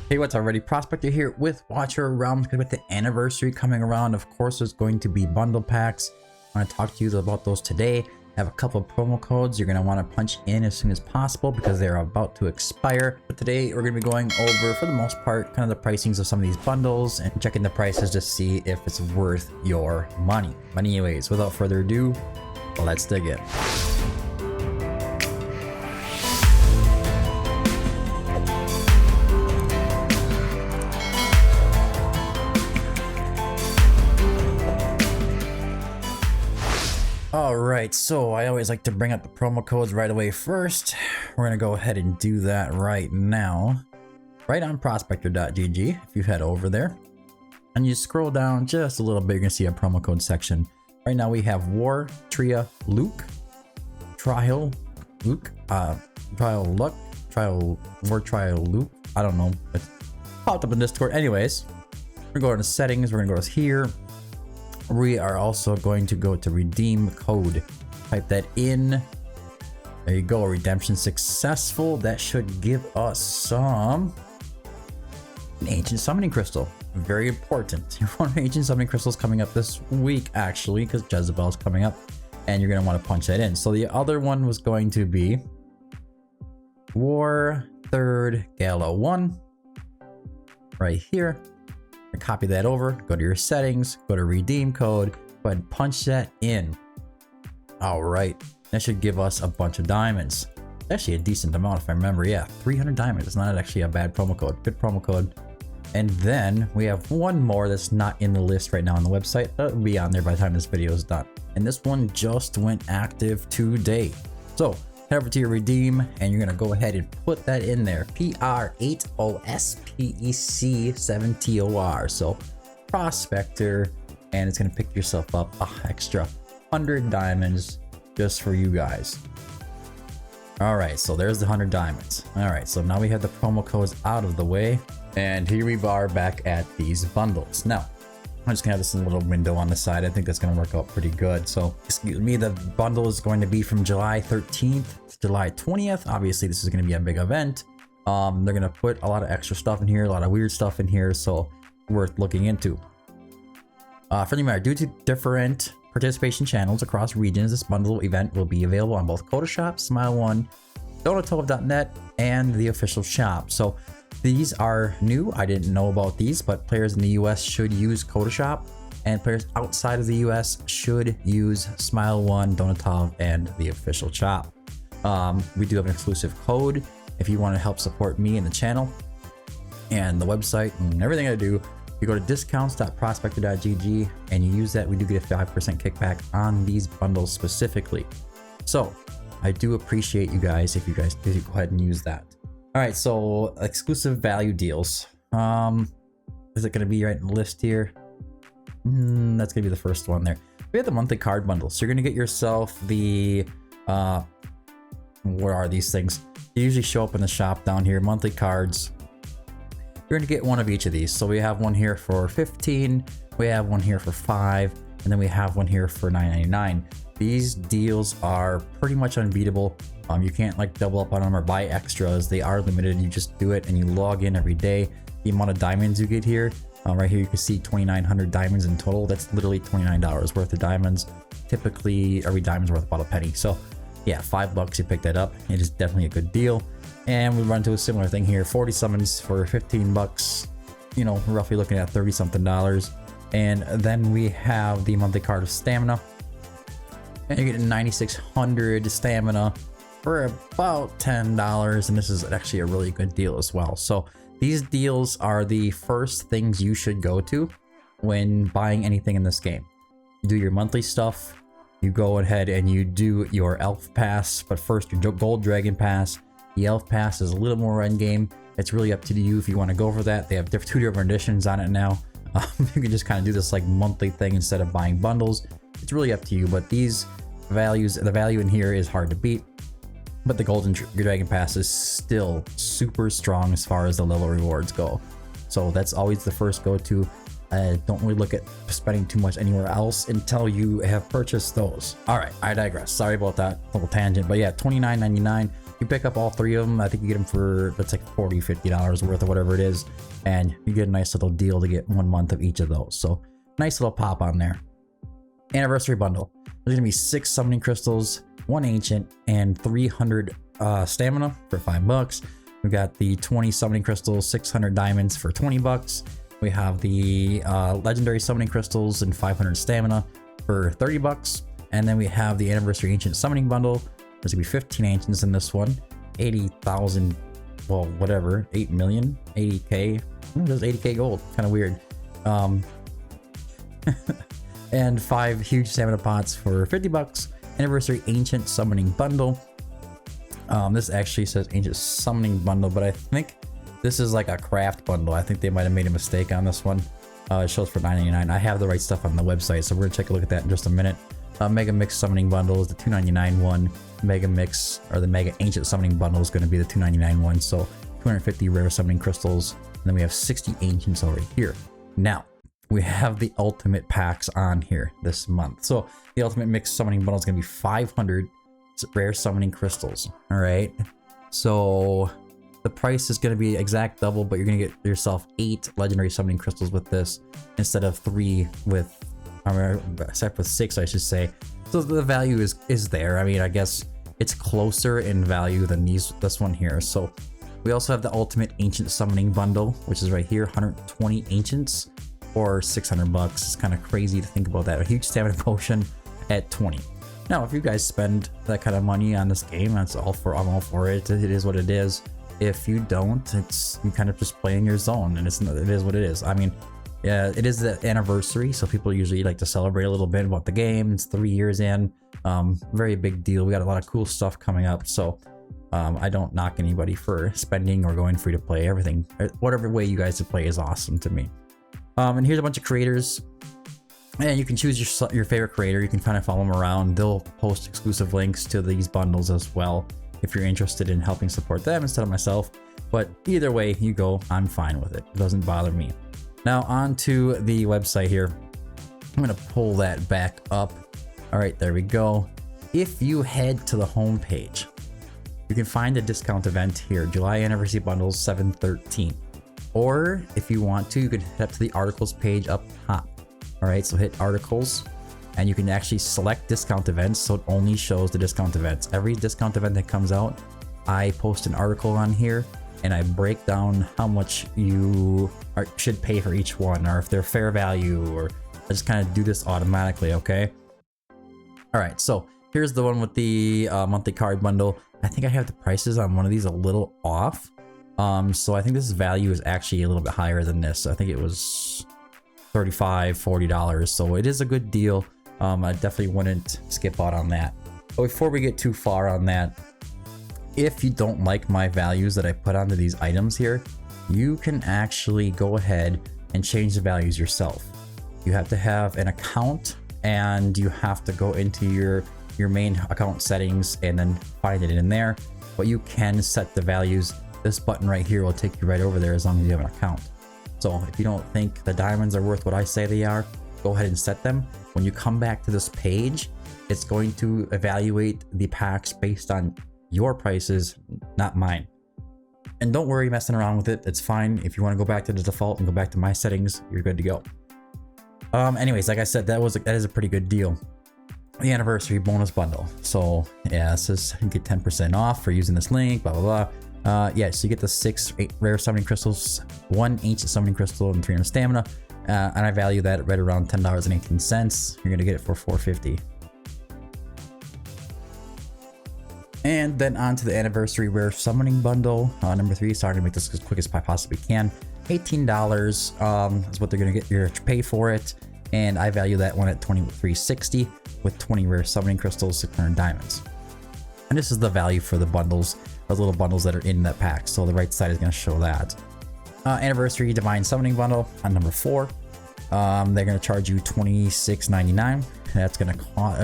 Hey, what's already Prospector here with Watcher of Realms. With the anniversary coming around, of course, there's going to be bundle packs. I want to talk to you about those today. I have a couple of promo codes you're going to want to punch in as soon as possible because they're about to expire. But today we're going to be going over, for the most part, kind of the pricings of some of these bundles and checking the prices to see if it's worth your money. But anyways, without further ado, let's dig in. Alright, so I always like to bring up the promo codes right away first. We're going to go ahead and do that right now. Right on prospector.gg, if you head over there. And you scroll down just a little bit, you're going to see a promo code section. Right now we have War, Tria, Luke, Trial, Luke, Trial Luck, Trial, War, Trial, Luke. I don't know. It's popped up in Discord. Anyways, we're going to settings, we're going to go to here. We are also going to go to redeem code. Type that in. There you go. Redemption successful. That should give us an ancient summoning crystal. Very important. You want ancient summoning crystals coming up this week, actually, because Jezebel's coming up, and you're going to want to punch that in. So the other one was going to be War 3rd Gala 1 right here. Copy that over, go to your settings, go to redeem code, go ahead and punch that in. All right, that should give us a bunch of diamonds. Actually a decent amount if I remember. Yeah, 300 diamonds. It's not actually a bad promo code. Good promo code. And then we have one more that's not in the list right now on the website. That'll be on there by the time this video is done. And this one just went active today. So head over to your redeem and you're going to go ahead and put that in there. PR8OSPEC7TOR. So Prospector, and it's going to pick yourself up an extra 100 diamonds just for you guys. All right, so there's the 100 diamonds. All right, so now we have the promo codes out of the way, and here we are back at these bundles. Now, I'm just gonna have this little window on the side. I think that's gonna work out pretty good. So, excuse me, the bundle is going to be from July 13th to July 20th. Obviously, this is gonna be a big event. They're gonna put a lot of extra stuff in here, a lot of weird stuff in here, so worth looking into. Friendly reminder, due to different participation channels across regions, this bundle event will be available on both Coda Shop, Smile One, Donatov.net, and the official shop. So these are new. I didn't know about these, but players in the US should use Coda Shop, and players outside of the US should use Smile One, Donatov, and the official shop. We do have an exclusive code if you want to help support me and the channel and the website and everything I do. You go to discounts.prospector.gg and you use that. We do get a 5% kickback on these bundles specifically. So I do appreciate you guys if you guys go ahead and use that. All right, so exclusive value deals. Is it going to be right in the list here? That's going to be the first one there. We have the monthly card bundle. So you're going to get yourself the, what are these things? They usually show up in the shop down here, monthly cards. You're going to get one of each of these. So we have one here for 15, we have one here for 5, and then we have one here for $9.99. These deals are pretty much unbeatable. You can't like double up on them or buy extras. They are limited. You just do it and you log in every day. The amount of diamonds you get here, right here you can see 2,900 diamonds in total. That's literally $29 worth of diamonds. Typically every diamond's worth about a penny. So yeah, $5 you pick that up. It is definitely a good deal. And we run into a similar thing here, 40 summons for $15, you know, roughly looking at 30 something dollars. And then we have the monthly card of stamina, and you're getting 9,600 stamina for about $10, and this is actually a really good deal as well. So these deals are the first things you should go to when buying anything in this game. You do your monthly stuff, you go ahead and you do your elf pass, but first your gold dragon pass. The elf pass is a little more end game. It's really up to you if you want to go for that. They have two different editions on it now. You can just kind of do this like monthly thing instead of buying bundles. It's really up to you, but these values, the value in here is hard to beat. But the golden dragon pass is still super strong as far as the level rewards go. So that's always the first go-to. Don't really look at spending too much anywhere else until you have purchased those. All right, I digress. Sorry about that little tangent, but yeah, $29.99 you pick up all 3 of them. I think you get them for, that's like $40-50 worth or whatever it is, and you get a nice little deal to get 1 month of each of those. So nice little pop on there. Anniversary bundle. There's gonna be 6 summoning crystals, 1 ancient, and 300 stamina for $5. We got the 20 summoning crystals, 600 diamonds for $20. We have the legendary summoning crystals and 500 stamina for $30. And then we have the anniversary ancient summoning bundle. There's gonna be 15 ancients in this one, 80,000, well, whatever, 8 million, 80k. There's 80k gold, kind of weird. And 5 huge stamina pots for $50. Anniversary ancient summoning bundle. This actually says ancient summoning bundle, but I think this is like a craft bundle. I think they might have made a mistake on this one. It shows for $9.99. I have the right stuff on the website, so we're gonna take a look at that in just a minute. Mega mix summoning bundle is the $2.99 one. Mega mix, or the mega ancient summoning bundle, is going to be the $2.99 one. So 250 rare summoning crystals, and then we have 60 ancients over here. Now we have the ultimate packs on here this month. So the ultimate mix summoning bundle is going to be 500 rare summoning crystals. All right, so the price is going to be exact double, but you're going to get yourself 8 legendary summoning crystals with this instead of 3 with, except with 6, I should say. So the value is there. I mean, I guess it's closer in value than this one here. So we also have the ultimate ancient summoning bundle, which is right here, 120 ancients or $600. It's kind of crazy to think about that. A huge stamina potion at 20. Now, if you guys spend that kind of money on this game, I'm all for it. It is what it is. If you don't, you kind of just play in your zone, and it is what it is. I mean, yeah, it is the anniversary, so people usually like to celebrate a little bit about the game. It's 3 years in. Very big deal. We got a lot of cool stuff coming up, so I don't knock anybody for spending or going free to play. Everything, whatever way you guys to play is awesome to me. And here's a bunch of creators, and you can choose your favorite creator. You can kind of follow them around. They'll post exclusive links to these bundles as well if you're interested in helping support them instead of myself. But either way you go, I'm fine with it. It doesn't bother me. Now onto the website here. I'm gonna pull that back up. All right, there we go. If you head to the home page, you can find the discount event here, July anniversary bundles 7/13. Or if you want to, you can head up to the articles page up top. All right, so hit articles, and you can actually select discount events, so it only shows the discount events. Every discount event that comes out, I post an article on here, and I break down how much you should pay for each one, or if they're fair value, or I just kind of do this automatically, okay? All right, so here's the one with the monthly card bundle. I think I have the prices on one of these a little off. So I think this value is actually a little bit higher than this. I think it was $35-40, so it is a good deal. I definitely wouldn't skip out on that. But before we get too far on that, if you don't like my values that I put onto these items here, you can actually go ahead and change the values yourself. You have to have an account, and you have to go into your main account settings and then find it in there. But you can set the values. This button right here will take you right over there as long as you have an account. So if you don't think the diamonds are worth what I say they are, go ahead and set them. When you come back to this page, it's going to evaluate the packs based on your prices, not mine. And don't worry messing around with it. It's fine. If you want to go back to the default and go back to my settings, you're good to go. Anyways, like I said, that is a pretty good deal. The anniversary bonus bundle. So yeah, it says you get 10% off for using this link, blah, blah, blah. Yeah, so you get the 6 rare summoning crystals, 1 ancient summoning crystal, and 300 stamina. And I value that right around $10.18. You're gonna get it for $4.50. And then on to the anniversary rare summoning bundle, number 3. Sorry to make this as quick as I possibly can. $18 is what they're gonna get you to pay for it, and I value that one at $23.60 with 20 rare summoning crystals, 600 diamonds. And this is the value for the bundles, those little bundles that are in that pack. So the right side is gonna show that. Anniversary divine summoning bundle on number 4. They're gonna charge you $26.99. That's gonna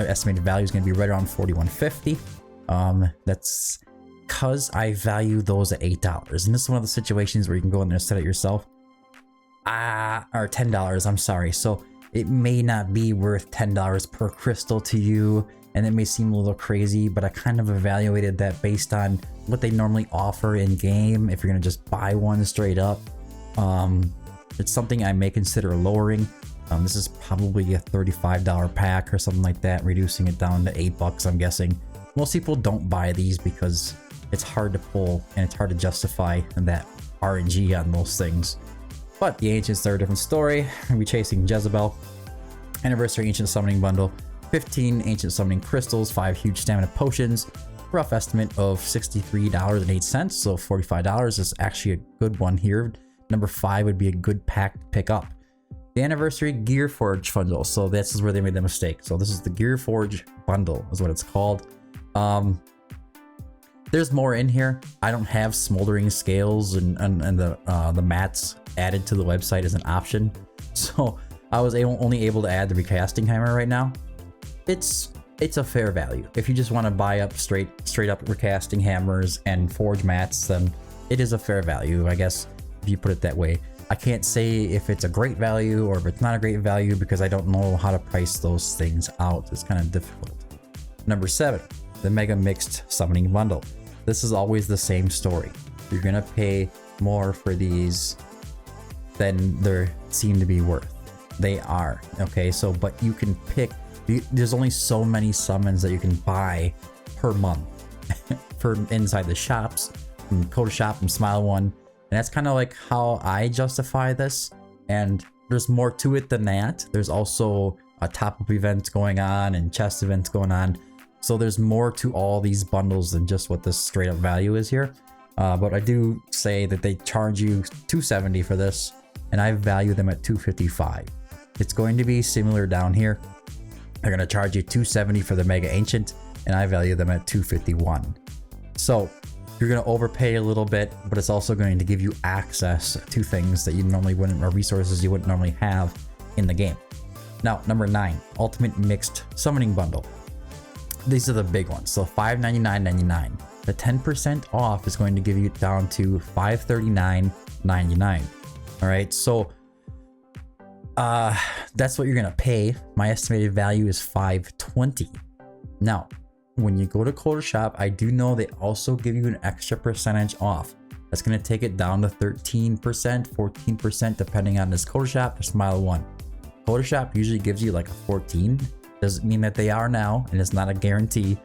estimated value is gonna be right around $41.50. That's because I value those at $8, and this is one of the situations where you can go in there and set it yourself. Or $10, I'm sorry. So it may not be worth $10 per crystal to you. and it may seem a little crazy, but I kind of evaluated that based on what they normally offer in game. If you're gonna just buy one straight up, it's something I may consider lowering. This is probably a $35 pack or something like that, reducing it down to $8, I'm guessing. Most people don't buy these because it's hard to pull and it's hard to justify that RNG on those things. But the Ancients are a different story. We'll be chasing Jezebel. Anniversary Ancient Summoning Bundle. 15 Ancient Summoning Crystals, 5 huge Stamina Potions. Rough estimate of $63.08, so $45 is actually a good one here. Number 5 would be a good pack to pick up. The Anniversary Gear Forge Bundle, so this is where they made the mistake. So this is the Gear Forge Bundle is what it's called. There's more in here. I don't have smoldering scales and the mats added to the website as an option, so I was only able to add the recasting hammer right now. It's a fair value. If you just want to buy up straight up recasting hammers and forge mats, then it is a fair value, I guess, if you put it that way. I can't say if it's a great value or if it's not a great value because I don't know how to price those things out. It's kind of difficult. Number 7, the Mega Mixed Summoning Bundle. This is always the same story. You're gonna pay more for these than they seem to be worth. They are, okay? So, but you can pick, there's only so many summons that you can buy per month for inside the shops, from Coda Shop, from Smile One. And that's kind of like how I justify this. And there's more to it than that. There's also a top-up event going on and chest events going on. So there's more to all these bundles than just what this straight up value is here. But I do say that they charge you $270 for this, and I value them at $255. It's going to be similar down here. They're going to charge you $270 for the Mega Ancient, and I value them at $251. So you're going to overpay a little bit, but it's also going to give you access to things that you normally wouldn't, or resources you wouldn't normally have in the game. Now, number 9, Ultimate Mixed Summoning Bundle. These are the big ones. So $599.99. The 10% off is going to give you down to $539.99. All right, so that's what you're gonna pay. My estimated value is $520. Now, when you go to Coda Shop, I do know they also give you an extra percentage off. That's gonna take it down to 13%, 14%, depending on this Coda Shop or Smile One. Coda Shop usually gives you like a 14. Doesn't mean that they are now, and it's not a guarantee,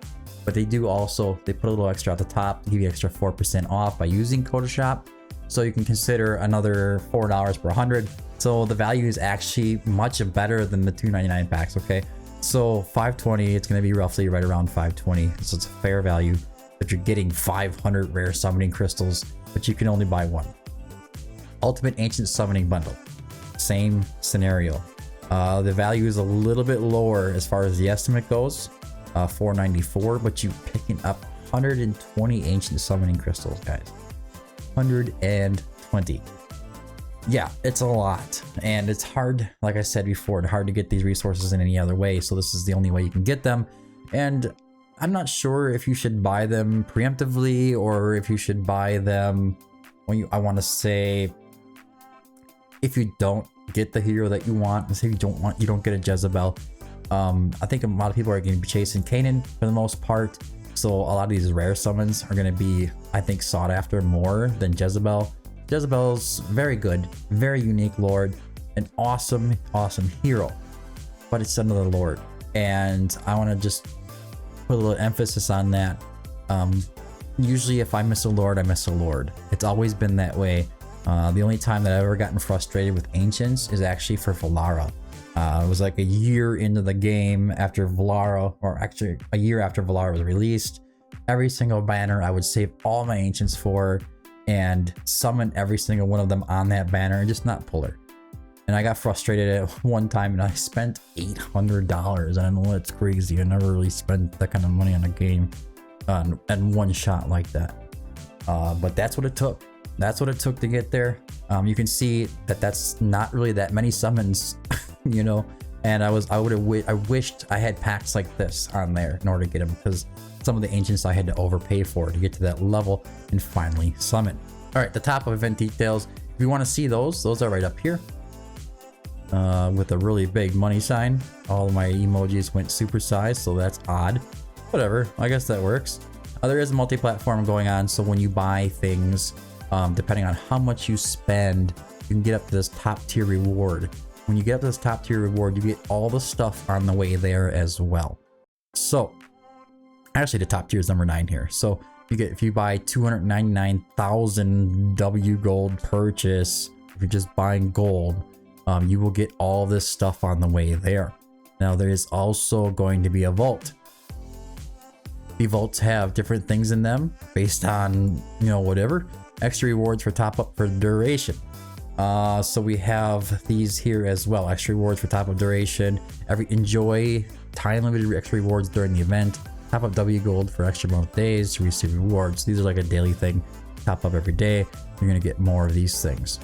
but they do also, they put a little extra at the top to give you extra 4% off by using Coda Shop. So you can consider another $4 per 100. So the value is actually much better than the $299 packs, okay? So $520, it's gonna be roughly right around $520. So it's a fair value, but you're getting 500 rare summoning crystals, but you can only buy one. Ultimate Ancient Summoning Bundle, same scenario. The value is a little bit lower as far as the estimate goes, $494, but you're picking up 120 Ancient Summoning Crystals, guys. 120. Yeah, it's a lot, and it's hard, like I said before, it's hard to get these resources in any other way, so this is the only way you can get them. And I'm not sure if you should buy them preemptively or if you should buy them when you, I want to say, if you don't get the hero that you want, let's say you don't get a Jezebel. I think a lot of people are going to be chasing Kanan for the most part, so a lot of these rare summons are going to be, I think, sought after more than Jezebel. Jezebel's very good, very unique lord, an awesome hero, but it's another lord, and I want to just put a little emphasis on that. Usually if I miss a lord, I miss a lord. It's always been that way. The only time that I've ever gotten frustrated with Ancients is actually for Valara. It was like a year into the game after Valara, or actually a year after Valara was released. Every single banner I would save all my Ancients for and summon every single one of them on that banner and just not pull her. And I got frustrated at one time and I spent $800. And I know it's crazy. I never really spent that kind of money on a game and one shot like that. But that's what it took. That's what it took to get there. You can see that that's not really that many summons, you know. And I wished I had packs like this on there in order to get them, because some of the Ancients I had to overpay for to get to that level and finally summon. All right, the top of event details. If you want to see those are right up here. with a really big money sign. All of my emojis went supersized, so that's odd. Whatever, I guess that works. There is a multi-platform going on, so when you buy things, depending on how much you spend, you can get up to this top tier reward. When you get up to this top tier reward, you get all the stuff on the way there as well. So, actually the top tier is number 9 here. So you get, if you buy 299,000 W gold purchase, if you're just buying gold, you will get all this stuff on the way there. Now there is also going to be a vault. The vaults have different things in them based on, you know, whatever. Extra rewards for top up for duration. So we have these here as well. Extra rewards for top up duration. Enjoy time limited extra rewards during the event. Top up W gold for extra month days to receive rewards. These are like a daily thing. Top up every day. You're gonna get more of these things.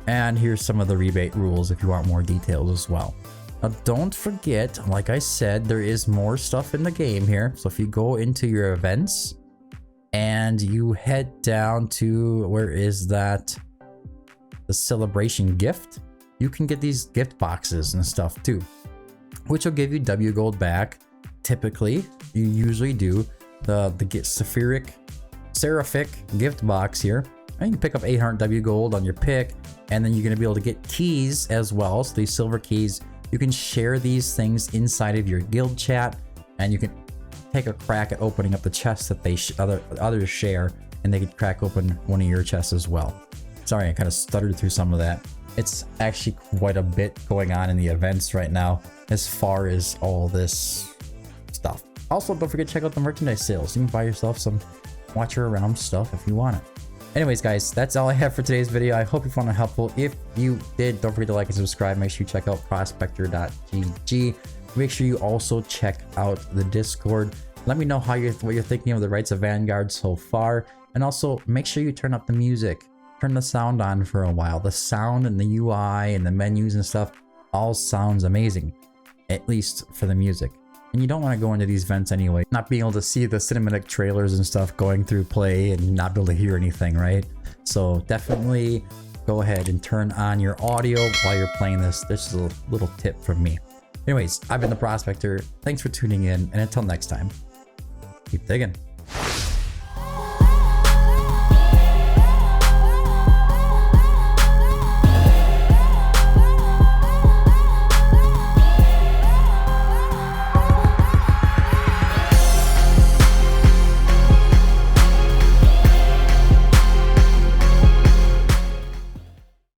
And here's some of the rebate rules if you want more details as well. Now don't forget, like I said, there is more stuff in the game here. So if you go into your events and you head down to, where is that? The celebration gift. You can get these gift boxes and stuff too, which will give you W gold back. Typically, you usually do the seraphic gift box here. And you can pick up 800 W gold on your pick, and then you're going to be able to get keys as well. So these silver keys, you can share these things inside of your guild chat, and you can take a crack at opening up the chests that they others share, and they can crack open one of your chests as well. Sorry, I kind of stuttered through some of that. It's actually quite a bit going on in the events right now as far as all this stuff. Also, don't forget to check out the merchandise sales. You can buy yourself some Watcher of Realms stuff if you want it. Anyways, guys, that's all I have for today's video. I hope you found it helpful. If you did, don't forget to like and subscribe. Make sure you check out prospector.gg. Make sure you also check out the Discord. Let me know what you're thinking of the Rights of Vanguard so far. And also, make sure you turn up the music. Turn the sound on for a while. The sound and the UI and the menus and stuff all sounds amazing, at least for the music. And you don't want to go into these events anyway, not being able to see the cinematic trailers and stuff going through play and not be able to hear anything, right? So definitely go ahead and turn on your audio while you're playing this. This is a little tip from me. Anyways, I've been the Prospector. Thanks for tuning in, and until next time, keep digging.